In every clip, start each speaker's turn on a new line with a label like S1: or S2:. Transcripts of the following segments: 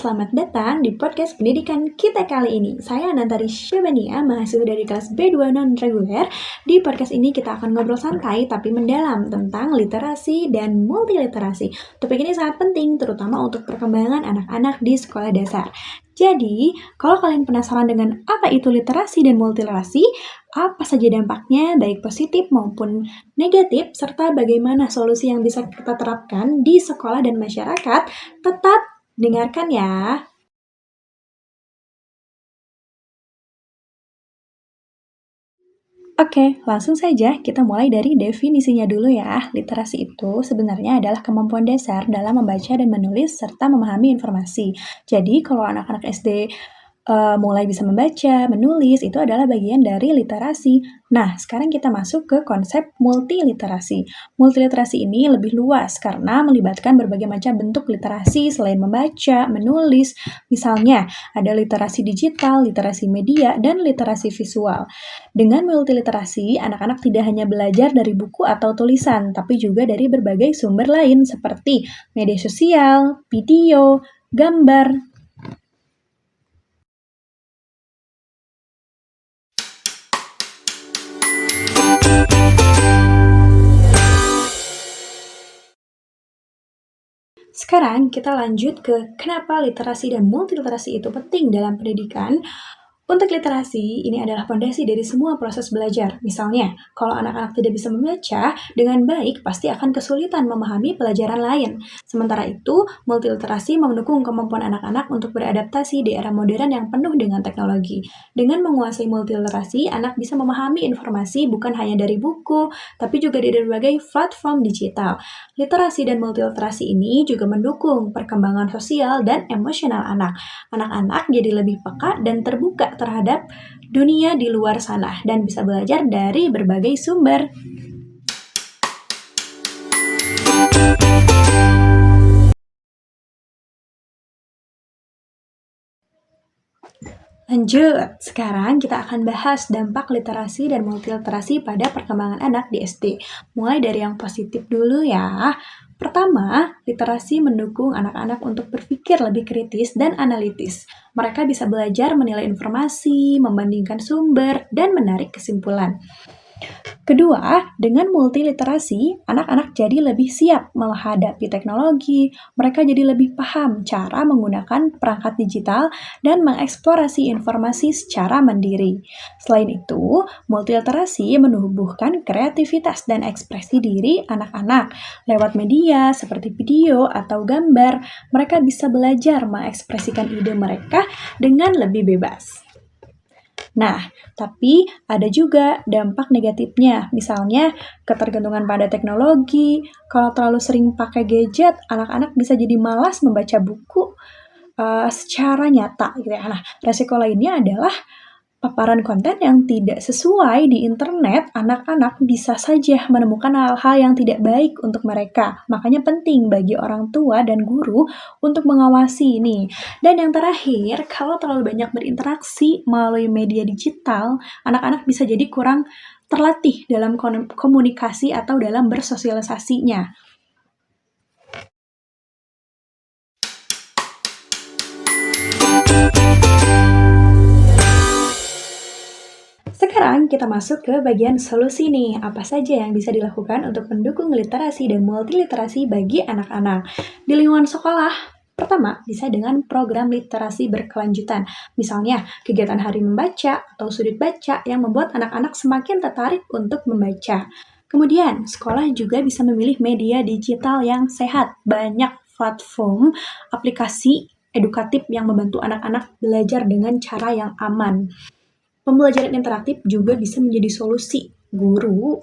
S1: selamat datang di podcast pendidikan kita kali ini. Saya Nantari Syabania, mahasiswa dari kelas B2 non-reguler. Di podcast ini kita akan ngobrol santai tapi mendalam tentang literasi dan multiliterasi. Topik ini sangat penting, terutama untuk perkembangan anak-anak di sekolah dasar. Jadi, kalau kalian penasaran dengan apa itu literasi dan multiliterasi, apa saja dampaknya, baik positif maupun negatif, serta bagaimana solusi yang bisa kita terapkan di sekolah dan masyarakat, tetap dengarkan ya. Oke, langsung saja kita mulai dari definisinya dulu ya. Literasi itu sebenarnya adalah kemampuan dasar dalam membaca dan menulis serta memahami informasi. Jadi kalau anak-anak SD mulai bisa membaca, menulis, itu adalah bagian dari literasi. Nah, sekarang kita masuk ke konsep multiliterasi. Multiliterasi ini lebih luas karena melibatkan berbagai macam bentuk literasi selain membaca, menulis. Misalnya, ada literasi digital, literasi media, dan literasi visual. Dengan multiliterasi, anak-anak tidak hanya belajar dari buku atau tulisan, tapi juga dari berbagai sumber lain seperti media sosial, video, gambar. Sekarang kita lanjut ke kenapa literasi dan multiliterasi itu penting dalam pendidikan. Untuk literasi, ini adalah fondasi dari semua proses belajar. Misalnya, kalau anak-anak tidak bisa membaca dengan baik, pasti akan kesulitan memahami pelajaran lain. Sementara itu, multiliterasi mendukung kemampuan anak-anak untuk beradaptasi di era modern yang penuh dengan teknologi. Dengan menguasai multiliterasi, anak bisa memahami informasi bukan hanya dari buku, tapi juga dari berbagai platform digital. Literasi dan multiliterasi ini juga mendukung perkembangan sosial dan emosional anak. Anak-anak jadi lebih peka dan terbuka terhadap dunia di luar sana dan bisa belajar dari berbagai sumber. Lanjut, sekarang kita akan bahas dampak literasi dan multiliterasi pada perkembangan anak di SD. Mulai dari yang positif dulu ya. Pertama, literasi mendukung anak-anak untuk berpikir lebih kritis dan analitis. Mereka bisa belajar menilai informasi, membandingkan sumber, dan menarik kesimpulan. Kedua, dengan multiliterasi, anak-anak jadi lebih siap menghadapi teknologi, mereka jadi lebih paham cara menggunakan perangkat digital dan mengeksplorasi informasi secara mandiri. Selain itu, multiliterasi menumbuhkan kreativitas dan ekspresi diri anak-anak. Lewat media seperti video atau gambar, mereka bisa belajar mengekspresikan ide mereka dengan lebih bebas. Nah, tapi ada juga dampak negatifnya, misalnya ketergantungan pada teknologi. Kalau terlalu sering pakai gadget, anak-anak bisa jadi malas membaca buku secara nyata gitu ya. Nah, resiko lainnya adalah paparan konten yang tidak sesuai di internet, anak-anak bisa saja menemukan hal-hal yang tidak baik untuk mereka. Makanya penting bagi orang tua dan guru untuk mengawasi ini. Dan yang terakhir, kalau terlalu banyak berinteraksi melalui media digital, anak-anak bisa jadi kurang terlatih dalam komunikasi atau dalam bersosialisasinya. Sekarang kita masuk ke bagian solusi nih. Apa saja yang bisa dilakukan untuk mendukung literasi dan multiliterasi bagi anak-anak? Di lingkungan sekolah, pertama, bisa dengan program literasi berkelanjutan. Misalnya, kegiatan hari membaca atau sudut baca yang membuat anak-anak semakin tertarik untuk membaca. Kemudian, sekolah juga bisa memilih media digital yang sehat. Banyak platform, aplikasi edukatif yang membantu anak-anak belajar dengan cara yang aman. Pembelajaran interaktif juga bisa menjadi solusi. Guru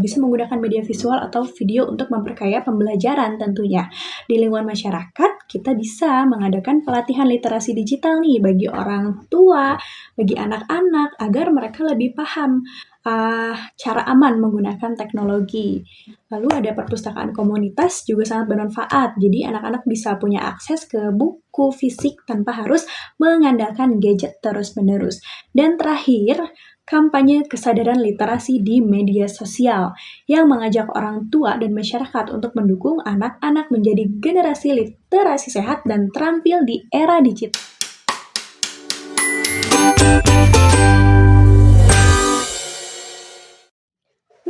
S1: bisa menggunakan media visual atau video untuk memperkaya pembelajaran tentunya. Di lingkungan masyarakat, kita bisa mengadakan pelatihan literasi digital nih bagi orang tua, bagi anak-anak, agar mereka lebih paham cara aman menggunakan teknologi. Lalu ada perpustakaan komunitas juga sangat bermanfaat. Jadi anak-anak bisa punya akses ke buku fisik tanpa harus mengandalkan gadget terus-menerus. Dan terakhir, kampanye kesadaran literasi di media sosial yang mengajak orang tua dan masyarakat untuk mendukung anak-anak menjadi generasi literasi sehat dan terampil di era digital.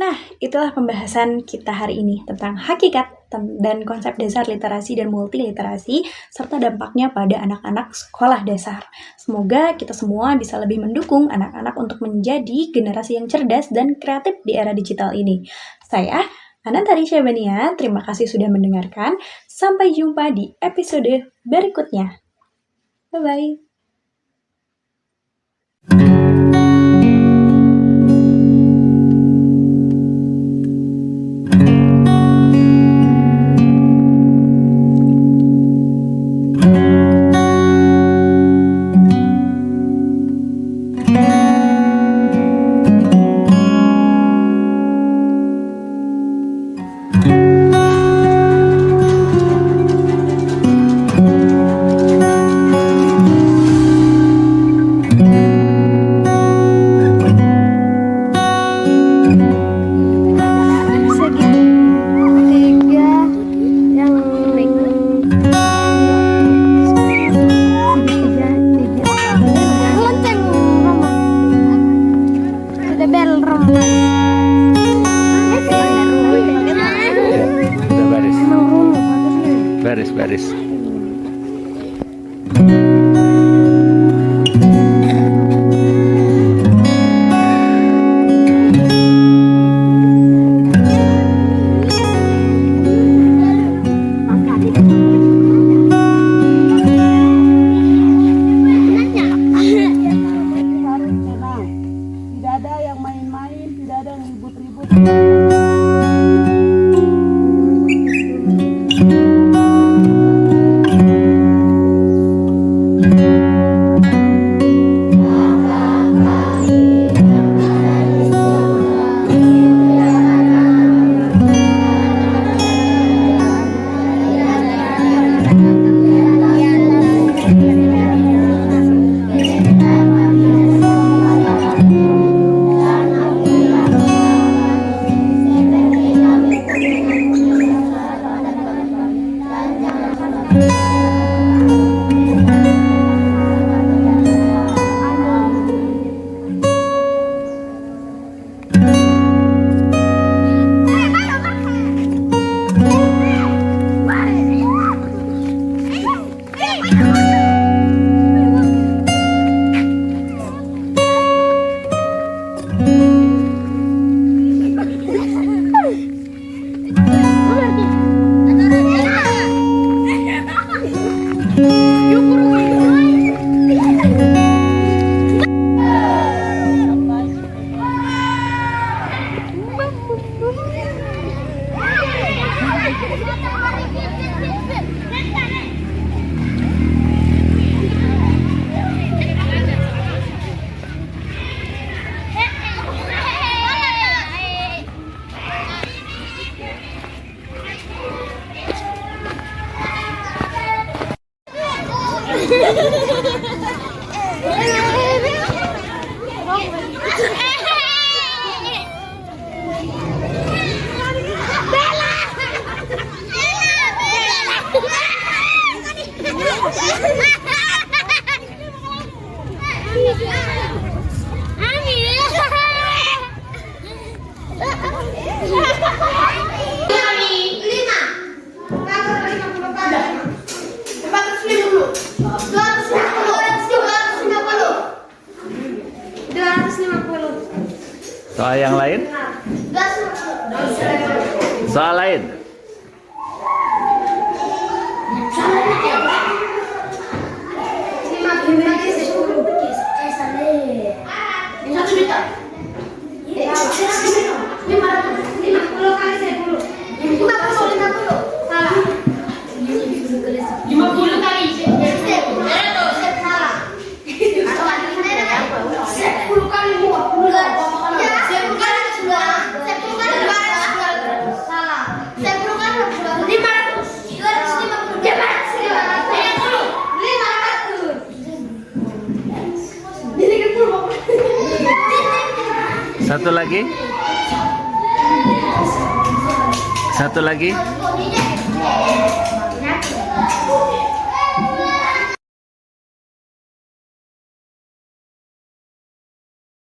S1: Nah, itulah pembahasan kita hari ini tentang hakikat dan konsep dasar literasi dan multiliterasi, serta dampaknya pada anak-anak sekolah dasar. Semoga kita semua bisa lebih mendukung anak-anak untuk menjadi generasi yang cerdas dan kreatif di era digital ini. Saya, Anantari Syabania, terima kasih sudah mendengarkan. Sampai jumpa di episode berikutnya. Bye-bye.
S2: Baris.
S3: Tidak ada yang main-main, tidak ada yang ribut-ribut.
S2: Soal yang lain? Soal lain?
S4: Saya
S2: Satu lagi. Satu lagi.